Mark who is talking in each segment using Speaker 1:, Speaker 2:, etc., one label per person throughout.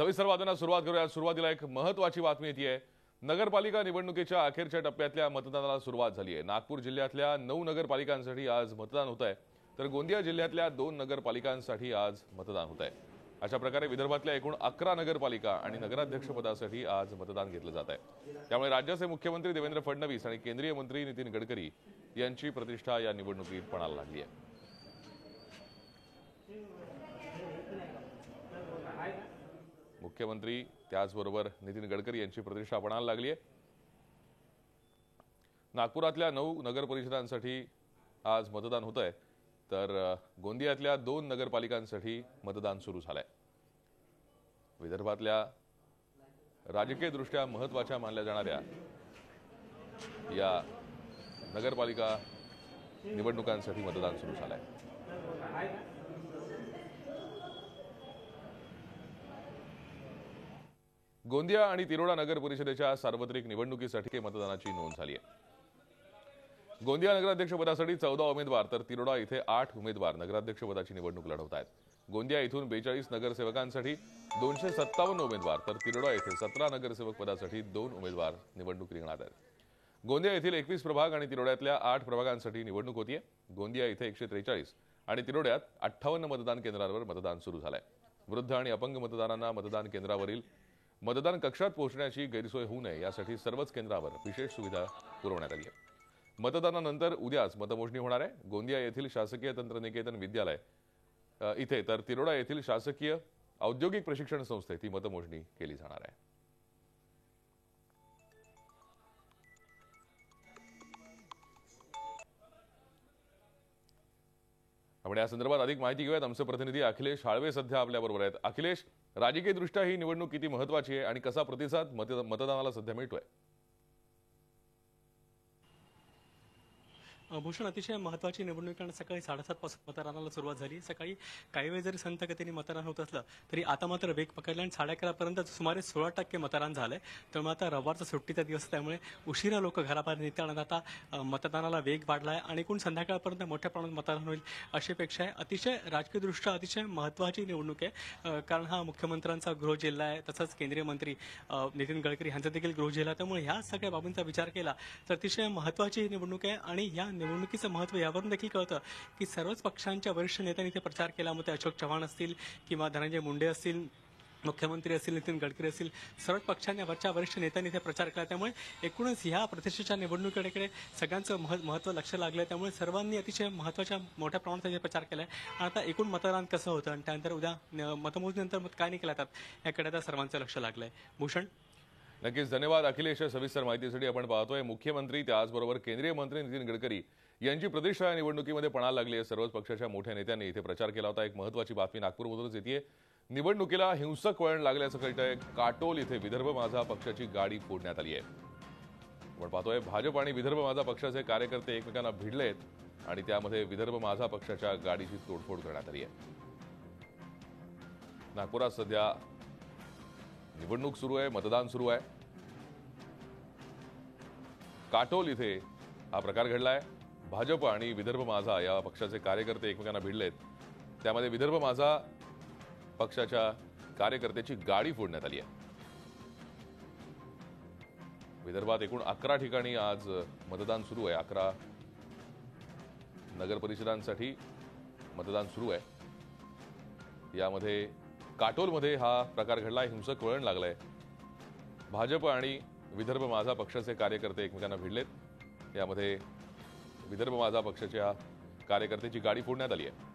Speaker 1: सविस्तर बातम्यांना सुरुवात करूया। सुरुवातीला एक महत्त्वाची बातमी येते। नगरपालिका निवडणुकीच्या अखेरच्या टप्प्यातल्या मतदानाला सुरुवात झाली आहे। नागपूर जिल्ह्यातल्या 9 नगरपालिकांसाठी आज मतदान होत आहे, तर गोंदिया जिल्ह्यातल्या 2 नगरपालिकांसाठी आज मतदान होत आहे। अशा प्रकारे विदर्भातल्या एकूण 11 नगरपालिका आणि नगराध्यक्षपदासाठी आज मतदान घेतलं जात आहे। त्यामुळे राज्याचे मुख्यमंत्री देवेंद्र फडणवीस आणि केंद्रीय मंत्री नितीन गडकरी यांची प्रतिष्ठा या निवडणुकीत पणाला लागली आहे। मुख्यमंत्री त्याचबरोबर नितीन गडकरी यांची प्रतिष्ठा पणाला लागली आहे। नागपुरातल्या 9 नगर परिषदांसाठी आज मतदान होत आहे, तर गोंदियातल्या 2 नगरपालिकांसाठी मतदान सुरू झालंय। विदर्भातल्या राजकीयदृष्ट्या महत्त्वाच्या मानल्या जाणाऱ्या या नगरपालिका निवडणुकांसाठी मतदान सुरू झालंय। गोंदिया आणि तिरोडा नगर परिषदेच्या सार्वत्रिक निवडणुकीसाठी मतदानाची नोंद झाली आहे। गोंदिया नगराध्यक्षपदासाठी 14 उमेदवार, तर तिरोडा इथे 8 उमेदवार नगराध्यक्षपदाची निवडणूक लढवत आहेत। गोंदिया इथून 42 नगरसेवकांसाठी 257 उमेदवार, तर तिरोडा येथे 17 नगरसेवक पदासाठी 2 उमेदवार निवडणूक रिंगणात आहेत। गोंदिया येथील 21 प्रभाग आणि तिरोड्यातल्या 8 प्रभागांसाठी निवडणूक होतीये। गोंदिया इथे 143 आणि तिरोड्यात 58 मतदान केंद्रांवर मतदान सुरू झालंय। वृद्ध आणि अपंग मतदारांना मतदान केंद्रावरील मतदान कक्षात पोहोचण्याची गैरसोय होऊ नये यासाठी सर्वच केंद्रावर विशेष सुविधा पुरवण्यात आली आहे। मतदानानंतर उद्याच मतमोजणी होणार आहे। गोंदिया येथील शासकीय तंत्रनिकेतन विद्यालय इथे, तर तिरोडा येथील शासकीय औद्योगिक प्रशिक्षण संस्थेत ही मतमोजणी केली जाणार आहे। आपण या संदर्भात अधिक माहिती घेऊयात। आमचे प्रतिनिधी अखिलेश हाळवे सध्या आपल्याबरोबर आहेत। अखिलेश, राजकीयदृष्ट्या ही निवडणूक किती महत्त्वाची आहे आणि कसा प्रतिसाद मतदानाला सध्या मिळतोय?
Speaker 2: भूषण, अतिशय महत्त्वाची निवडणूक आणि सकाळी 7:30 पासून मतदानाला सुरुवात झाली। सकाळी काही वेळ जरी संथ गतीने मतदान होत असलं तरी आता मात्र वेग पकडला आणि 11:30 पर्यंत सुमारे 16% मतदान झालंय। त्यामुळे आता रविवारचा सुट्टीचा दिवस, त्यामुळे उशिरा लोक घराबाहेर निघतात आणि आता मतदानाला वेग वाढलाय आणि एकूण संध्याकाळपर्यंत मोठ्या प्रमाणात मतदान होईल अशी अपेक्षा आहे। अतिशय राजकीयदृष्ट्या अतिशय महत्त्वाची निवडणूक आहे, कारण हा मुख्यमंत्र्यांचा गृह जिल्हा आहे, तसंच केंद्रीय मंत्री नितीन गडकरी यांचा देखील गृह जिल्हा, त्यामुळे ह्या सगळ्या बाबींचा विचार केला तर अतिशय महत्त्वाची निवडणूक आहे। आणि या निवडणुकीचं महत्त्व यावरून देखील कळतं की सर्वच पक्षांच्या वरिष्ठ नेत्यांनी इथे प्रचार केला। मग ते अशोक चव्हाण असतील किंवा धनंजय मुंडे असतील, मुख्यमंत्री असतील, नितीन गडकरी असतील, सर्वच पक्षांच्या वरिष्ठ नेत्यांनी इथे प्रचार केला। त्यामुळे एकूणच ह्या प्रतिष्ठेच्या निवडणुकीकडे सगळ्यांचं महत्त्व लक्ष लागलं। त्यामुळे सर्वांनी अतिशय महत्त्वाच्या मोठ्या प्रमाणात प्रचार केला आहे। आता एकूण मतदान कसं होतं आणि त्यानंतर उद्या मतमोजणीनंतर मत काय निकाल येतात याकडे आता सर्वांचं लक्ष लागलंय। भूषण,
Speaker 1: नक्कीच धन्यवाद अखिलेश। सविस्तर माहितीसाठी आपण पाहतोय मुख्यमंत्री त्याचबरोबर केंद्रीय मंत्री नितीन गडकरी यांची प्रतिष्ठा या निवडणुकीमध्ये पणाला लागली आहे। सर्वच पक्षाच्या मोठ्या नेत्यांनी इथे प्रचार केला होता। एक महत्त्वाची बातमी नागपूरमधूनच येते। निवडणुकीला हिंसक वळण लागल्याचं कळतंय। काटोल इथे विदर्भ माझा पक्षाची गाडी फोडण्यात आली आहे। आपण पाहतोय भाजप आणि विदर्भ माझा पक्षाचे कार्यकर्ते एकमेकांना भिडलेत आणि त्यामध्ये विदर्भ माझा पक्षाच्या गाडीची तोडफोड करण्यात आली आहे। नागपुरात सध्या निवडणूक सुरू आहे, मतदान सुरू आहे। काटोल इथे हा प्रकार घडलाय। भाजप आणि विदर्भ माझा या पक्षाचे कार्यकर्ते एकमेकांना भिडलेत, त्यामध्ये विदर्भ माझा पक्षाच्या कार्यकर्त्याची गाडी फोडण्यात आली आहे। विदर्भात एकूण 11 ठिकाणी आज मतदान सुरू आहे। 11 नगर परिषदांसाठी मतदान सुरू आहे। यामध्ये काटोलमध्ये हा प्रकार घडलाय, हिंसक वळण लागलंय। भाजप आणि विदर्भ माझा पक्षाचे कार्यकर्ते एकमेकांना भिडलेत, यामध्ये विदर्भ माझा पक्षाच्या कार्यकर्त्याची गाडी फोडण्यात आली आहे।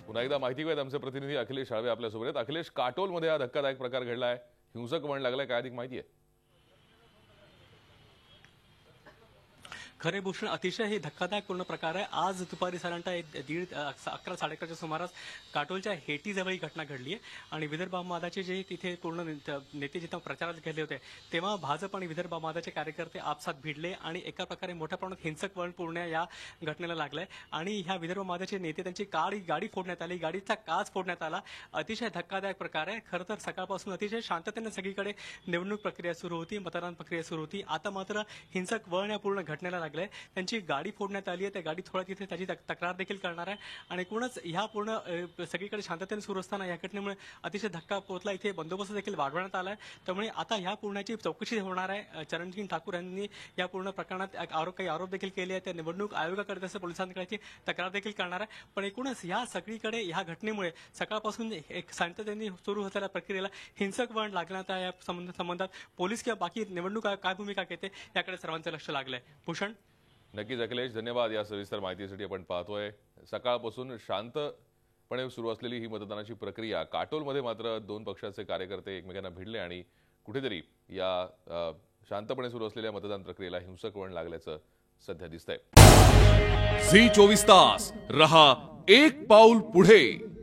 Speaker 1: पुन्हा एकदा माहिती घेऊयात। आमचे प्रतिनिधी अखिलेश हाळवे आपल्यासोबत आहेत। अखिलेश, काटोलमध्ये हा धक्कादायक प्रकार घडलाय, हिंसक वळण लागलाय, काय अधिक माहिती आहे?
Speaker 2: खरे भूषण, अतिशय हे धक्कादायक पूर्ण प्रकार आहे। आज दुपारी साधारणतः 11:30 सुमारास काटोलच्या हेटीजवळ ही घटना घडली आहे आणि विदर्भ माझाचे जे तिथे पूर्ण नेते जिथे प्रचारात गेले होते तेव्हा भाजप आणि विदर्भ माझाचे कार्यकर्ते आपसात भिडले आणि एका प्रकारे मोठ्या प्रमाणात हिंसक वळण पूर्ण या घटनेला लागलंय आणि ह्या विदर्भ माझाचे नेते त्यांची गाडी फोडण्यात आली, गाडीचा काच फोडण्यात आला। अतिशय धक्कादायक प्रकार आहे। खरं तर सकाळपासून अतिशय शांततेने सगळीकडे निवडणूक प्रक्रिया सुरू होती, मतदान प्रक्रिया सुरू होती। आता मात्र हिंसक वळण या पूर्ण घटनेला लागलंय. त्यांची गाडी फोडण्यात आली आहे. त्या गाडी थोड्या तिथे त्याची तक्रार देखील करणार आहे आणि एकूणच ह्या पूर्ण सगळीकडे शांततेने सुरू असताना या घटनेमुळे अतिशय धक्का पोहोचला. इथे बंदोबस्त देखील वाढवण्यात आलाय. त्यामुळे आता ह्या पूर्णाची चौकशी होणार आहे. चरणसिंग ठाकूर यांनी या पूर्ण प्रकरणात काही आरोप देखील केले आहेत. त्या निवडणूक आयोगाकडे तसं पोलिसांकडे तक्रार देखील करणार आहे. पण एकूणच या सगळीकडे ह्या घटनेमुळे सकाळपासून एक शांततेने सुरू असलेल्या प्रक्रियेला हिंसक वळण लागण्यात या संबंधात पोलीस किंवा बाकी निवडणूक आयोग काय भूमिका घेते याकडे सर्वांचं लक्ष लागलंय. भूषण,
Speaker 1: नक्कीच अखिलेश, धन्यवाद. या सविस्तर माहितीसाठी आपण पाहतोय सकाळपासून शांतपणे सुरू असलेली ही मतदानाची प्रक्रिया. काटोलमध्ये मात्र दोन पक्षाचे कार्यकर्ते एकमेकांना भिडले आणि कुठेतरी या शांतपणे सुरू असलेल्या मतदान प्रक्रियेला हिंसक वळण लागल्याचं सध्या दिसतंय.
Speaker 3: झी 24 तास रहा एक पाऊल पुढे.